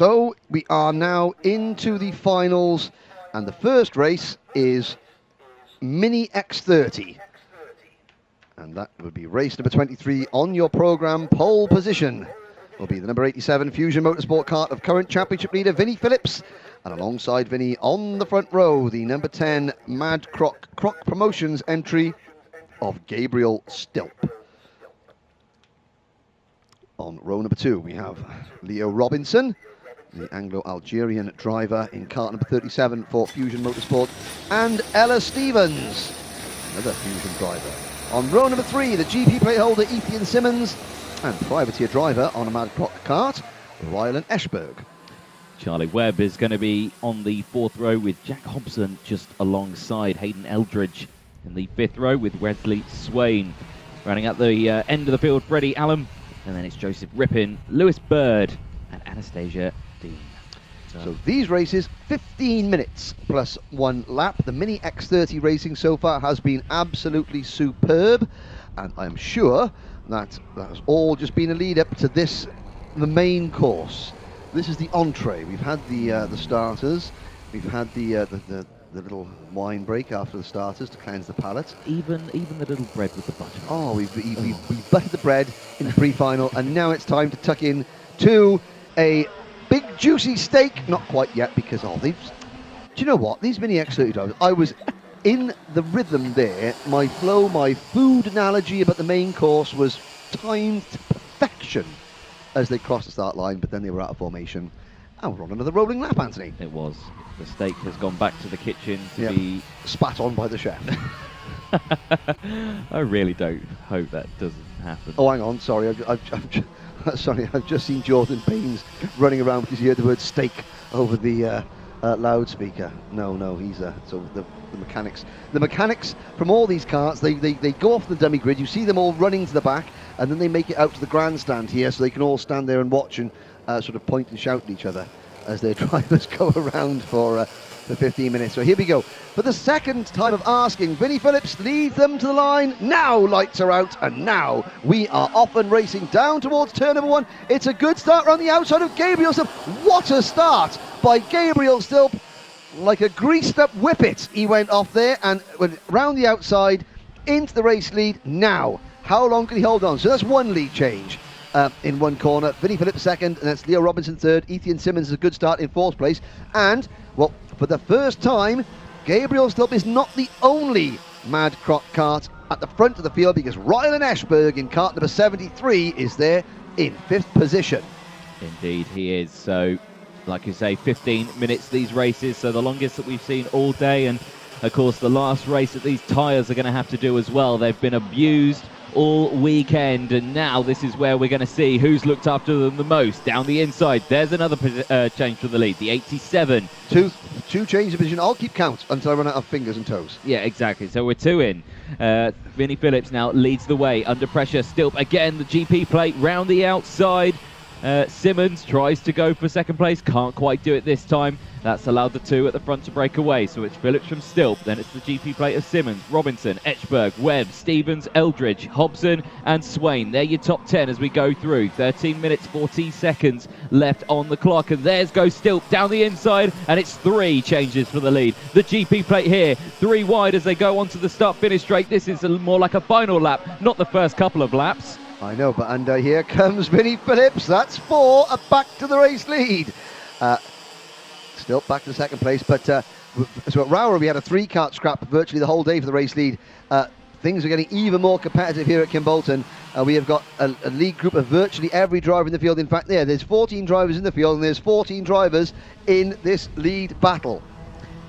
So we are now into the finals, and the first race is Mini X30. And that would be race number 23 on your programme. Pole position will be the number 87 Fusion Motorsport kart of current championship leader Vinnie Phillips. And alongside Vinnie on the front row, the number 10 Mad Croc Promotions entry of Gabriel Stilp. On row number 2, we have Leo Robinson, the Anglo-Algerian driver in kart number 37 for Fusion Motorsport, and Ella Stevens, another Fusion driver. On row number 3, the GP plate holder Ethan Simmons, and privateer driver on a Mad Croc kart, Rylan Eschberg. Charlie Webb is going to be on the 4th row with Jack Hobson just alongside Hayden Eldridge. In the 5th row with Wesley Swain. Running at the end of the field, Freddie Allen. And then it's Joseph Rippin, Lewis Bird, and Anastasia Dean. So these races, 15 minutes plus 1 lap. The Mini X30 racing so far has been absolutely superb. And I'm sure that has all just been a lead up to this, the main course. This is the entree. We've had the starters. We've had the little wine break after the starters to cleanse the palate. Even the little bread with the butter. Oh, we've buttered the bread in the pre-final, and now it's time to tuck in to a big juicy steak. Not quite yet, because do you know what? These Mini X30 drivers, I was in the rhythm there. My flow, my food analogy about the main course was timed to perfection as they crossed the start line, but then they were out of formation. And we're on another rolling lap, Anthony. It was. The steak has gone back to the kitchen to be spat on by the chef. I really don't hope that doesn't happen. Oh, hang on, sorry. I've just seen Jordan Baines running around because he heard the word steak over the loudspeaker. No, he's so the mechanics. The mechanics from all these karts, they go off the dummy grid. You see them all running to the back, and then they make it out to the grandstand here, so they can all stand there and watch and sort of point and shout at each other as their drivers go around for 15 minutes. So here we go. For the second time of asking, Vinnie Phillips leads them to the line. Now lights are out, and now we are off and racing down towards turn number 1. It's a good start around the outside of Gabriel Stilp. What a start by Gabriel Stilp. Like a greased up whippet, he went off there and went round the outside into the race lead. Now, how long can he hold on? So that's one lead change. In one corner, Vinnie Phillips second, and that's Leo Robinson third. Ethan Simmons is a good start in 4th place. And, well, for the first time, Gabriel Stilp is not the only Mad Croc kart at the front of the field, because Rylan Eschberg in kart number 73 is there in 5th position. Indeed, he is. So, like you say, 15 minutes these races, so the longest that we've seen all day. And, of course, the last race that these tyres are going to have to do as well. They've been abused all weekend, and now this is where we're going to see who's looked after them the most. Down the inside, there's another change for the lead, the 87. Two change of position. I'll keep count until I run out of fingers and toes. Yeah, exactly. So we're 2 in. Vinnie Phillips now leads the way under pressure. Stilp again, the GP plate round the outside. Simmons tries to go for 2nd place, can't quite do it this time. That's allowed the 2 at the front to break away. So it's Phillips from Stilp, then it's the GP plate of Simmons, Robinson, Etchberg, Webb, Stevens, Eldridge, Hobson and Swain. They're your top 10 as we go through. 13 minutes, 14 seconds left on the clock. And there's goes Stilp down the inside, and it's 3 changes for the lead. The GP plate here, 3 wide as they go onto the start-finish straight. This is more like a final lap, not the first couple of laps. I know, but here comes Vinnie Phillips. That's 4, back to the race lead. Still back to 2nd place, but so at Rower we had a 3-kart scrap virtually the whole day for the race lead. Things are getting even more competitive here at Kimbolton. We have got a lead group of virtually every driver in the field. In fact, there's 14 drivers in the field, and there's 14 drivers in this lead battle.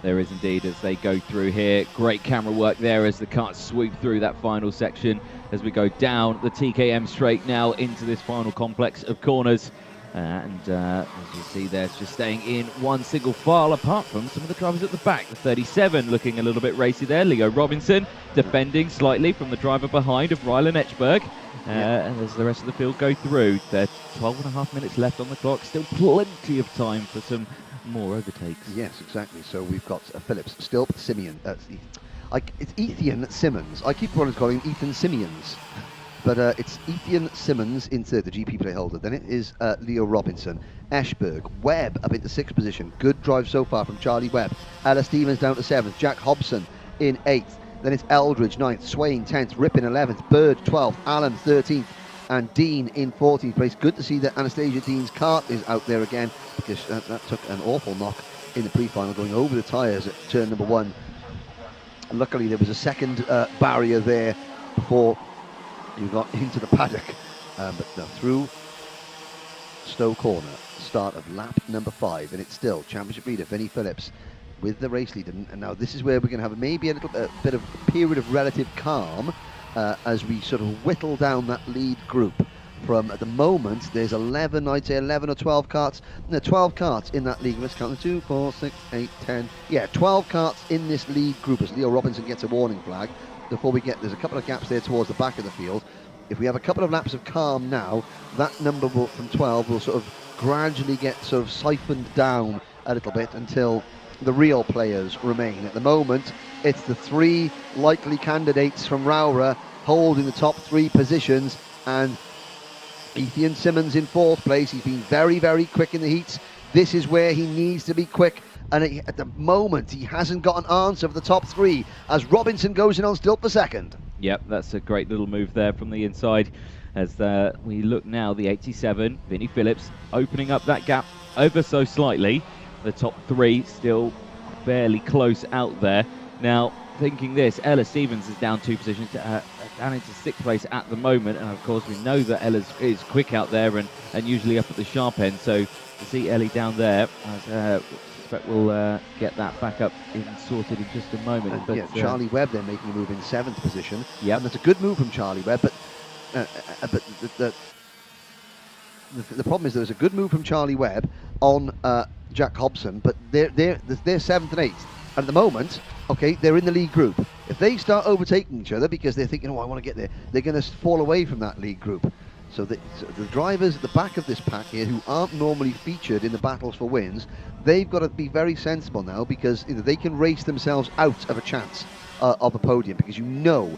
There is indeed, as they go through here. Great camera work there as the karts swoop through that final section as we go down the TKM straight now into this final complex of corners. As you see there, it's just staying in one single file, apart from some of the drivers at the back. The 37 looking a little bit racy there. Leo Robinson defending slightly from the driver behind of Rylan Etchberg. And as the rest of the field go through, there's 12.5 minutes left on the clock. Still plenty of time for some more overtakes. Yes, exactly. So we've got Phillips, Stilp, Simeon. It's Ethan Simmons. I keep wanting to call him Ethan Simeons. But it's Ethan Simmons in third, the GP plate holder. Then it is Leo Robinson, Ashberg, Webb up into 6th position. Good drive so far from Charlie Webb. Ella Stevens down to 7th. Jack Hobson in 8th. Then it's Eldridge 9th, Swain 10th, Rippin 11th, Bird 12th, Allen 13th, and Dean in 14th place. Good to see that Anastasia Dean's kart is out there again, because that took an awful knock in the pre-final, going over the tyres at turn number 1. Luckily, there was a second barrier there before you got into the paddock. But no, through Stowe Corner, start of lap number 5, and it's still championship leader Vinnie Phillips with the race leader. And now this is where we're going to have maybe a little bit of period of relative calm as we sort of whittle down that lead group. From at the moment, there's 11, I'd say 11 or 12 karts. No, 12 karts in that league. Let's count them. 2, 4, 6, 8, 10. Yeah, 12 karts in this lead group as Leo Robinson gets a warning flag. Before we get, there's a couple of gaps there towards the back of the field. If we have a couple of laps of calm now, that number from 12 will sort of gradually get sort of siphoned down a little bit until the real players remain. At the moment, it's the 3 likely candidates from Rowra holding the top 3 positions, and Ethan Simmons in 4th place. He's been very, very quick in the heats. This is where he needs to be quick, and at the moment he hasn't got an answer for the top 3 as Robinson goes in on stilt for 2nd. Yep, that's a great little move there from the inside. As we look now, the 87, Vinnie Phillips, opening up that gap ever so slightly. The top 3 still fairly close out there. Now, thinking this, Ella Stevens is down 2 positions, down into 6th place at the moment, and of course we know that Ella is quick out there and usually up at the sharp end, so to see Ellie down there, I suspect we'll get that back up sorted in just a moment. But yeah, Charlie Webb then making a move in 7th position. Yep. And that's a good move from Charlie Webb, but the problem is there's a good move from Charlie Webb on Jack Hobson, but they're 7th and 8th. And at the moment, okay, they're in the lead group. If they start overtaking each other because they're thinking, oh, I want to get there, they're going to fall away from that lead group. So the drivers at the back of this pack here, who aren't normally featured in the battles for wins, they've got to be very sensible now, because they can race themselves out of a chance of a podium, because Mini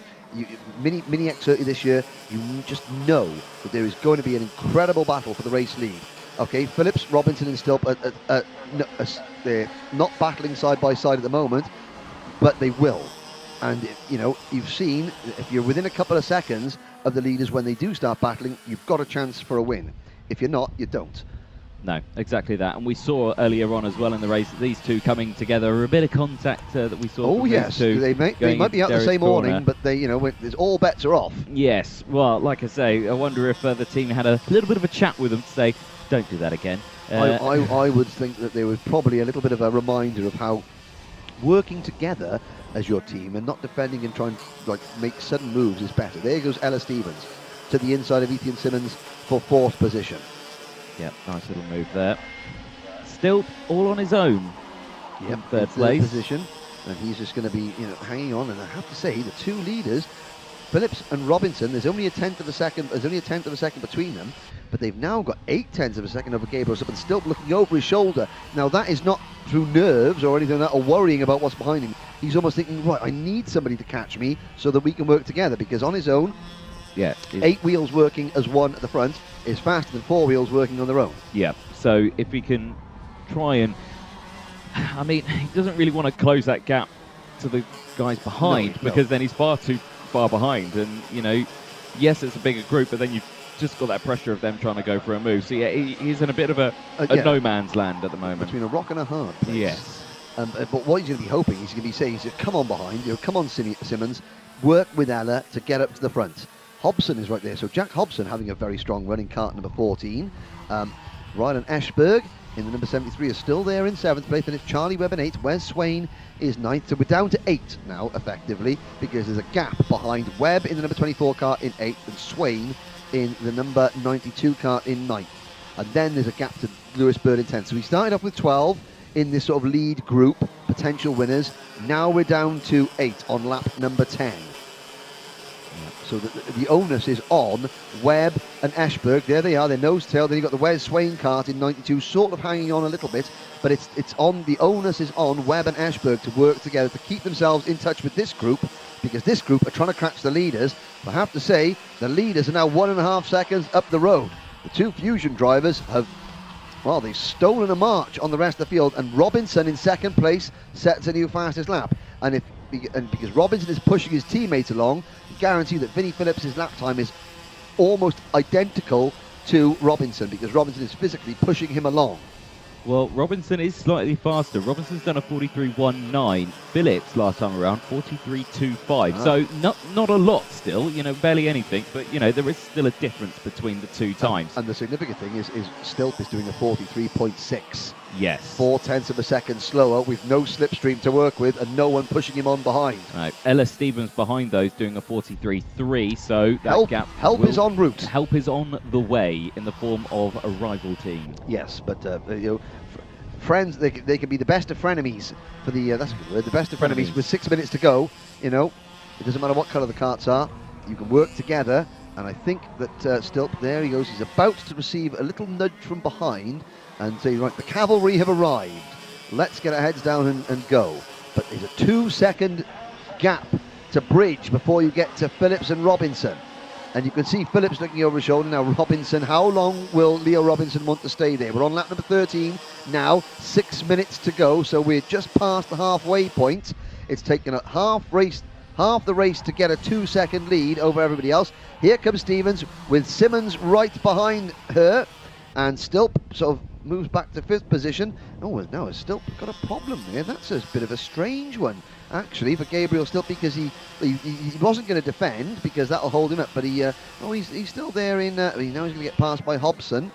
X30 this year, you just know that there is going to be an incredible battle for the race lead. Okay, Phillips, Robinson and Stilp, they're not battling side by side at the moment, but they will. And, you've seen, if you're within a couple of seconds of the leaders when they do start battling, you've got a chance for a win. If you're not, you don't. No, exactly that. And we saw earlier on as well in the race, these two coming together, a bit of contact that we saw. Oh, yes. They might be out the same morning, but all bets are off. Yes. Well, like I say, I wonder if the team had a little bit of a chat with them to say, don't do that again. I would think that there was probably a little bit of a reminder of how working together as your team and not defending and trying to make sudden moves is better. There goes Ella Stevens to the inside of Ethan Simmons for 4th position. Yep, nice little move there. Still all on his own. Yep, third place position, and he's just going to be hanging on. And I have to say, the 2 leaders, Phillips and Robinson, there's only a tenth of a second between them, but they've now got 0.8 of a second over Gabriel, but still looking over his shoulder. Now that is not through nerves or anything like that, or worrying about what's behind him. He's almost thinking, right, I need somebody to catch me so that we can work together, because on his own, 8 wheels working as one at the front is faster than 4 wheels working on their own. Yeah, so if he can try and, he doesn't really want to close that gap to the guys behind, because then he's far too far behind. And, yes, it's a bigger group, but then you've just got that pressure of them trying to go for a move. So, yeah, he's in a bit of a no man's land at the moment. Between a rock and a hard place. Yes. But what he's going to be hoping, he's going to be saying, come on behind, come on Simmons, work with Ella to get up to the front. Hobson is right there, so Jack Hobson having a very strong run in kart number 14. Ryan Ashberg in the number 73 is still there in 7th place, and it's Charlie Webb in 8th. Wes Swain is 9th, so we're down to 8 now, effectively, because there's a gap behind Webb in the number 24 kart in 8th, and Swain in the number 92 kart in 9th. And then there's a gap to Lewis Bird in 10th. So we started off with 12 in this sort of lead group, potential winners. Now we're down to 8 on lap number 10. So the onus is on Webb and Ashberg. There they are, they're nose-tail. Then you've got the Wes Swain kart in 92, sort of hanging on a little bit, but the onus is on Webb and Ashberg to work together to keep themselves in touch with this group, because this group are trying to catch the leaders. I have to say, the leaders are now 1.5 seconds up the road. The two Fusion drivers have, well, they've stolen a march on the rest of the field, and Robinson in second place sets a new fastest lap. And because Robinson is pushing his teammates along, guarantee that Vinnie Phillips' lap time is almost identical to Robinson, because Robinson is physically pushing him along. Well, Robinson is slightly faster. Robinson's done a 43.19. Phillips last time around 43.25. So not a lot still, barely anything. But there is still a difference between the two times. And the significant thing is Stilp is doing a 43.6. Yes. 0.4 of a second slower, with no slipstream to work with and no one pushing him on behind. Right. Ella Stevens behind those doing a 43.3. So that gap. Help is en route. Help is on the way in the form of a rival team. Yes, but friends, they can be the best of frenemies for the that's a good word, the best of frenemies with 6 minutes to go. It doesn't matter what colour the karts are, you can work together. And I think that Stilp, there he goes, he's about to receive a little nudge from behind and say, right, the cavalry have arrived, let's get our heads down and go. But there's a 2-second gap to bridge before you get to Phillips and Robinson. And you can see Phillips looking over his shoulder. Now Robinson, how long will Leo Robinson want to stay there? We're on lap number 13 now, 6 minutes to go, so we're just past the halfway point. It's taken a half the race to get a 2-second lead over everybody else. Here comes Stevens with Simmons right behind her, and Stilp sort of moves back to 5th position. Oh, now has Stilp got a problem there? That's a bit of a strange one, actually, for Gabriel Stilp, because he wasn't going to defend, because that'll hold him up, but he's still there in. Now he's going to get passed by Hobson.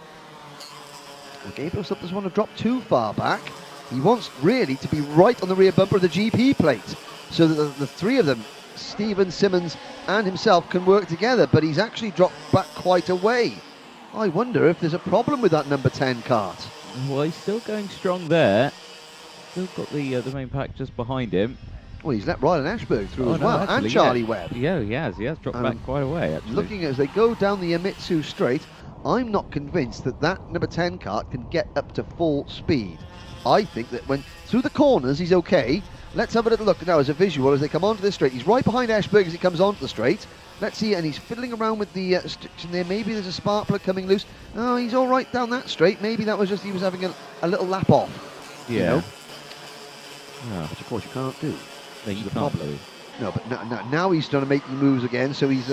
And Gabriel Stilp doesn't want to drop too far back. He wants really to be right on the rear bumper of the GP plate, so that the three of them, Stevens, Simmons and himself, can work together, but he's actually dropped back quite a way. I wonder if there's a problem with that number 10 kart. Well, he's still going strong there. Still got the main pack just behind him. Well, he's let Ryan Ashberg through as well, actually, and Charlie Webb. Yeah, he has dropped back quite a way, actually. Looking as they go down the Amitsu straight, I'm not convinced that number 10 kart can get up to full speed. I think that when through the corners he's okay. Let's have a little look now as a visual as they come onto the straight. He's right behind Ashberg as he comes onto the straight. Let's see, and he's fiddling around with the restriction there. Maybe there's a spark plug coming loose. Oh, he's all right down that straight. Maybe that was just he was having a little lap off. Yeah. Which of course you can't do. No, you can't do. No, but now he's trying to make moves again. So he's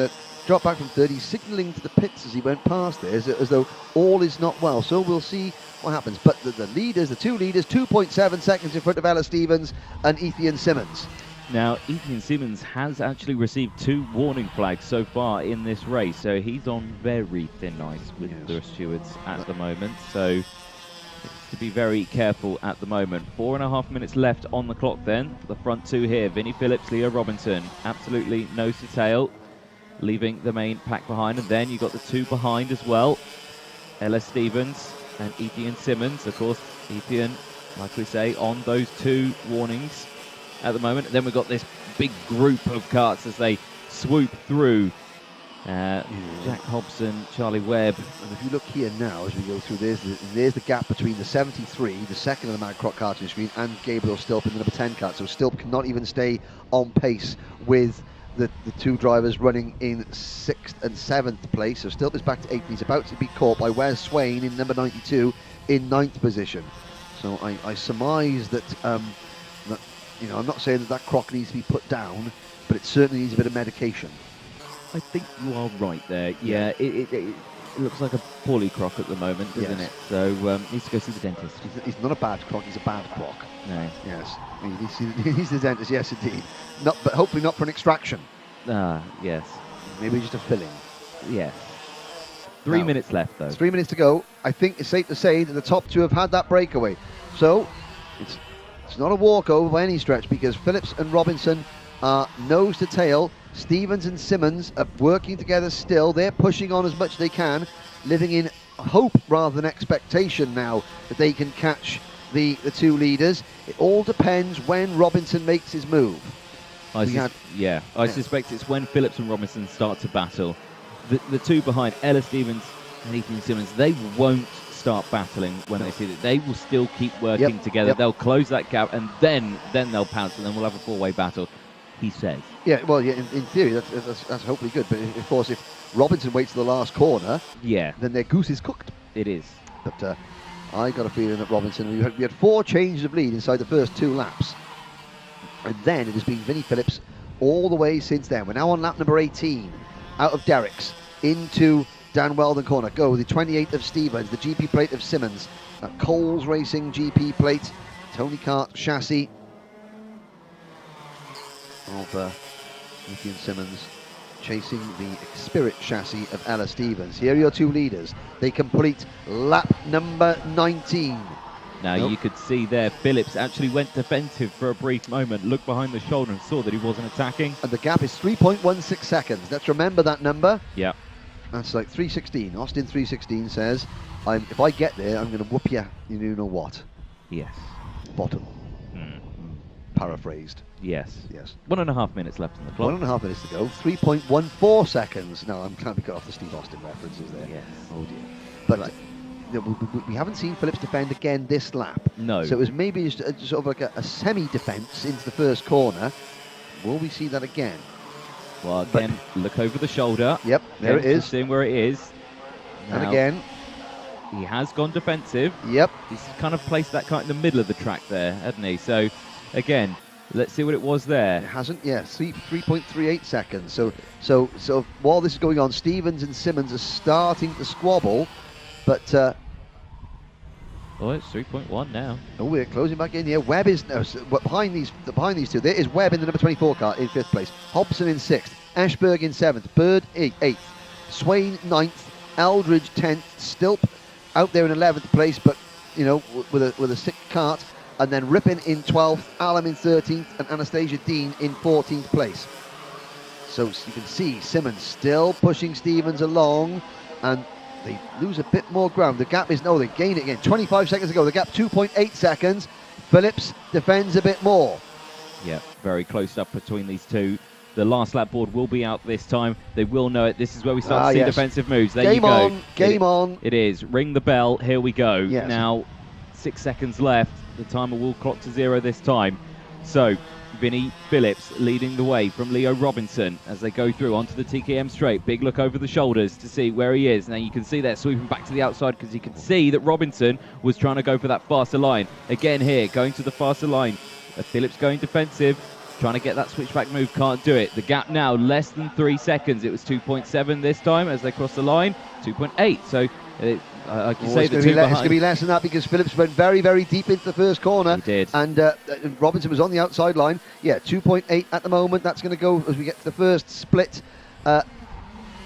dropped back from 30, signalling to the pits as he went past there, as though all is not well. So we'll see what happens. But the leaders, the two leaders, 2.7 seconds in front of Ella Stevens and Ethan Simmons. Now, Ethan Simmons has actually received 2 warning flags so far in this race, so he's on very thin ice with the stewards at the moment. So to be very careful at the moment. 4.5 minutes left on the clock then. The front two here, Vinnie Phillips, Leo Robinson, absolutely nose to tail, leaving the main pack behind. And then you've got the 2 behind as well, Ella Stevens and Ethan Simmons. Of course, Ethan, like we say, on those 2 warnings at the moment. And then we've got this big group of karts as they swoop through. Jack Hobson, Charlie Webb. And if you look here now as we go through, there's the gap between the 73, the second of the Mad Croc kart on the screen, and Gabriel Stilp in the number 10 kart. So Stilp cannot even stay on pace with the 2 drivers running in 6th and 7th place. So Stilp is back to 8th. He's about to be caught by Wes Swain in number 92 in 9th position. So I surmise that, I'm not saying that croc needs to be put down, but it certainly needs a bit of medication. I think you are right there. Yeah, it looks like a poorly croc at the moment, doesn't it? So needs to go see the dentist. He's not a bad croc, he's a bad croc. No. Yes, he's the dentist, yes indeed. But hopefully not for an extraction. Yes. Maybe just a filling. Yes. 3 minutes left though. 3 minutes to go. I think it's safe to say that the top 2 have had that breakaway. So it's not a walkover by any stretch, because Phillips and Robinson are nose to tail. Stevens and Simmons are working together still. They're pushing on as much as they can, living in hope rather than expectation now that they can catch the 2 leaders. It all depends when Robinson makes his move. I suspect it's when Phillips and Robinson start to battle. The 2 behind, Ella Stevens and Ethan Simmons, they won't start battling when they see that. They will still keep working together. They'll close that gap, and then they'll pounce, and then we'll have a 4-way battle. he says. Yeah, well, yeah, in theory, that's hopefully good. But of course, if Robinson waits to the last corner, Yeah, then their goose is cooked. it is. But I got a feeling that Robinson, we had 4 changes of lead inside the first 2 laps. And then it has been Vinnie Phillips all the way since then. We're now on lap number 18, out of Derrick's, into Dan Weldon corner. Go, the 28 of Stevens, the GP plate of Simmons, Coles Racing GP plate, Tony Kart chassis of Ethan Simmons, chasing the Spirit chassis of Ella Stevens. Here are your 2 leaders. They complete lap number 19. Now you could see there, Phillips actually went defensive for a brief moment, looked behind the shoulder and saw that he wasn't attacking. And the gap is 3.16 seconds. Let's remember that number. Yeah. That's like 3:16. Austin 3:16 says, if I get there, I'm going to whoop you know what. Yes. Bottom. Paraphrased. Yes. Yes. 1.5 minutes left on the clock. 1.5 minutes to go. 3.14 seconds. No, I'm glad we got off the Steve Austin references there. Yes. Oh dear. But we haven't seen Phillips defend again this lap. No. So it was maybe just sort of like a semi-defence into the first corner. Will we see that again? Well, again, look over the shoulder. Yep, there it is. Seeing where it is. And Now, again. he has gone defensive. Yep. He's kind of placed that car in the middle of the track there, hasn't he? So, again, let's see what it was there. It hasn't, yeah, 3.38 seconds. So while this is going on, Stevens and Simmons are starting to squabble, but Oh, it's 3.1 now. oh, we're closing back in here. Webb is behind these 2. There is Webb in the number 24 car in 5th place. Hobson in 6th. Ashberg in 7th. Bird 8th. Swain 9th. Eldridge 10th. Stilp out there in 11th place, but with a sick cart. And then Rippin in 12th, Allen in 13th, and Anastasia Dean in 14th place. So you can see Simmons still pushing Stevens along, and they lose a bit more ground. The gap is, they gain it again. 25 seconds ago, the gap 2.8 seconds. Phillips defends a bit more. Yeah, very close up between these two. The last lap board will be out this time. They will know it. This is where we start to see defensive moves. There you go. Game on. It is. Ring the bell. Here we go. Yes. Now, 6 seconds left. The timer will clock to 0 this time. So, Vinnie Phillips leading the way from Leo Robinson as they go through onto the TKM straight. Big look over the shoulders to see where he is. Now you can see that sweeping back to the outside because you can see that Robinson was trying to go for that faster line. Again here, going to the faster line. Phillips going defensive, trying to get that switchback move, can't do it. The gap now less than 3 seconds. It was 2.7 this time as they cross the line, 2.8. So I can say the two behind. It's going to be less than that because Phillips went very, very deep into the first corner. He did. And Robinson was on the outside line. Yeah, 2.8 at the moment. That's going to go as we get to the first split.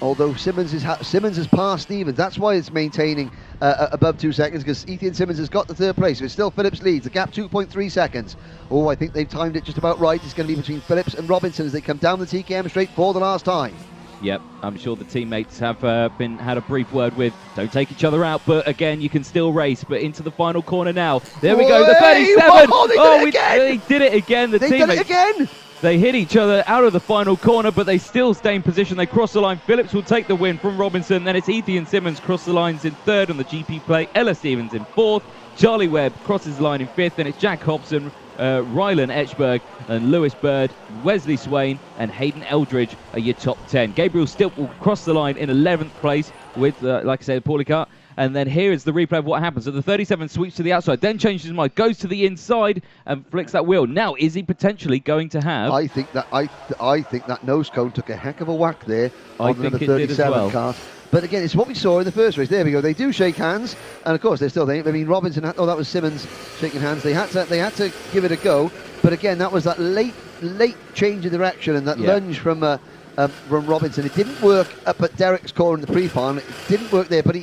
Although Simmons has passed Stevens. That's why it's maintaining above 2 seconds, because Ethan Simmons has got the 3rd place. It's still Phillips leads. The gap 2.3 seconds. Oh, I think they've timed it just about right. It's going to be between Phillips and Robinson as they come down the TKM straight for the last time. Yep, I'm sure the teammates have had a brief word with. Don't take each other out, but again, you can still race. But into the final corner now. There we go, the 37. They did it again. They did it again. They hit each other out of the final corner, but they still stay in position. They cross the line. Phillips will take the win from Robinson. Then it's Ethan Simmons cross the lines in 3rd on the GP plate. Ella Stevens in 4th. Charlie Webb crosses the line in 5th. Then it's Jack Hobson, Rylan Etchberg and Lewis Bird, Wesley Swain and Hayden Eldridge are your top 10. Gabriel Stilp will cross the line in 11th place with, like I said, Paulie Kart. And then here is the replay of what happens. So the 37 sweeps to the outside, then changes his mind, goes to the inside and flicks that wheel. Now, is he potentially going to have... I think that nose cone took a heck of a whack there on the number 37 car. But again, it's what we saw in the first race. There we go. They do shake hands, and of course they're still there. I mean, Robinson. That was Simmons shaking hands. They had to give it a go. But again, that was that late change of direction and that lunge from Robinson. It didn't work up at Derrick's corner in the pre-final. It didn't work there. But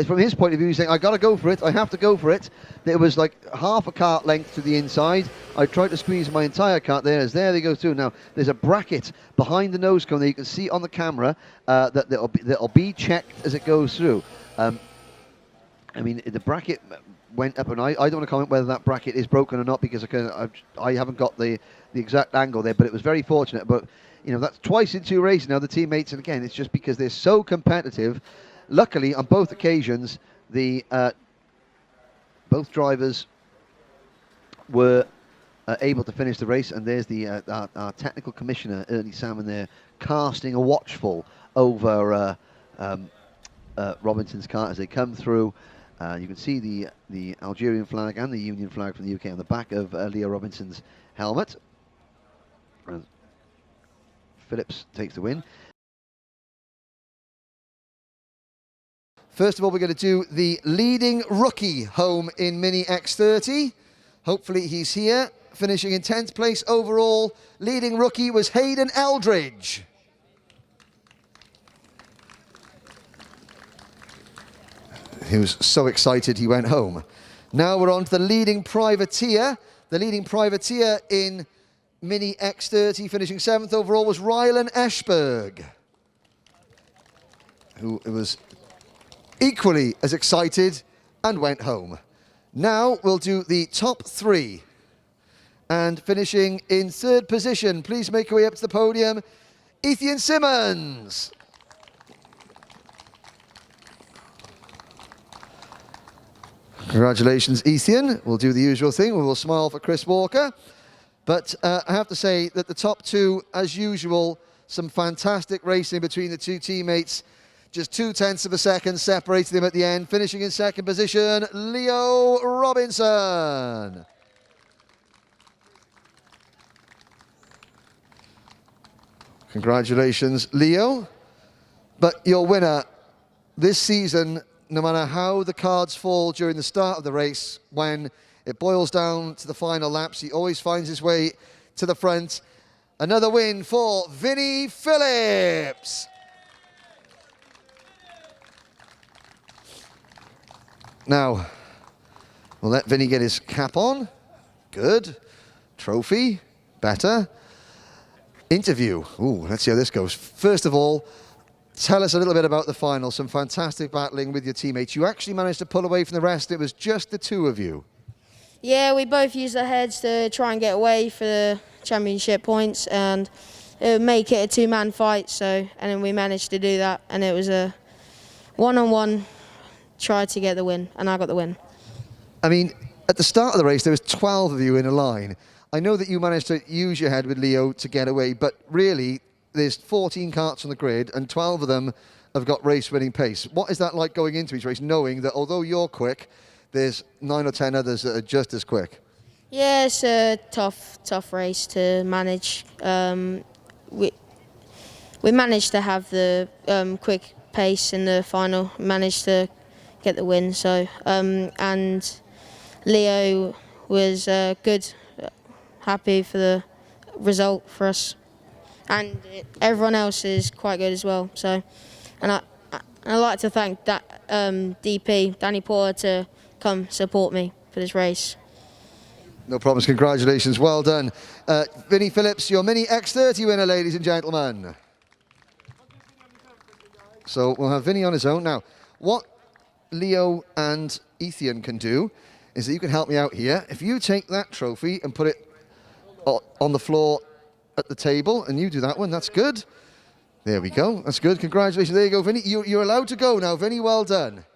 from his point of view, he's saying, I got to go for it. I have to go for it. There was like half a cart length to the inside. I tried to squeeze my entire cart there. As there they go through. Now, there's a bracket behind the nose cone that you can see on the camera that'll be checked as it goes through. I mean, the bracket went up, and I don't want to comment whether that bracket is broken or not because I haven't got the exact angle there, but it was very fortunate. But, that's twice in 2 races now, the teammates, and again, it's just because they're so competitive. Luckily, on both occasions, both drivers were able to finish the race. And there's the our technical commissioner, Ernie Salmon, there, casting a watchful over Robinson's kart as they come through. You can see the Algerian flag and the Union flag from the UK on the back of Leo Robinson's helmet. Phillips takes the win. First of all, we're going to do the leading rookie home in Mini X30. Hopefully he's here, finishing in 10th place overall. Leading rookie was Hayden Eldridge. He was so excited he went home. Now we're on to the leading privateer. The leading privateer in Mini X30, finishing 7th overall, was Rylan Eschberg, who was equally as excited and went home. Now we'll do the top 3. And finishing in 3rd position, please make your way up to the podium, Ethan Simmons. Congratulations, Ethan. We'll do the usual thing. We will smile for Chris Walker. But I have to say that the top 2, as usual, some fantastic racing between the 2 teammates. Just 0.2 of a second separated them at the end. Finishing in 2nd position, Leo Robinson. Congratulations, Leo. But your winner this season, no matter how the cards fall during the start of the race, when it boils down to the final laps, he always finds his way to the front. Another win for Vinnie Phillips. Now, we'll let Vinnie get his cap on. Good. Trophy. Better. Interview. Ooh, let's see how this goes. First of all, tell us a little bit about the final. Some fantastic battling with your teammates. You actually managed to pull away from the rest. It was just the 2 of you. Yeah, we both used our heads to try and get away for the championship points and make it a 2-man fight. And then we managed to do that, and it was a one-on-one try to get the win, and I got the win. I mean, at the start of the race, there was 12 of you in a line. I know that you managed to use your head with Leo to get away, but really, there's 14 karts on the grid, and 12 of them have got race-winning pace. What is that like going into each race, knowing that although you're quick, there's 9 or 10 others that are just as quick? Yeah, it's a tough race to manage. We managed to have the quick pace in the final, managed to get the win. And Leo was good, happy for the result for us, and everyone else is quite good as well. And I'd like to thank DP Danny Porter to come support me for this race. No problems. Congratulations. Well done. Vinnie Phillips, your Mini X30 winner, ladies and gentlemen. So we'll have Vinnie on his own. Now, what Leo and Ethan can do is that you can help me out here. If you take that trophy and put it on the floor at the table, and you do that one, that's good. There we go. That's good. Congratulations. There you go, Vinnie. You're allowed to go now, Vinnie. Well done.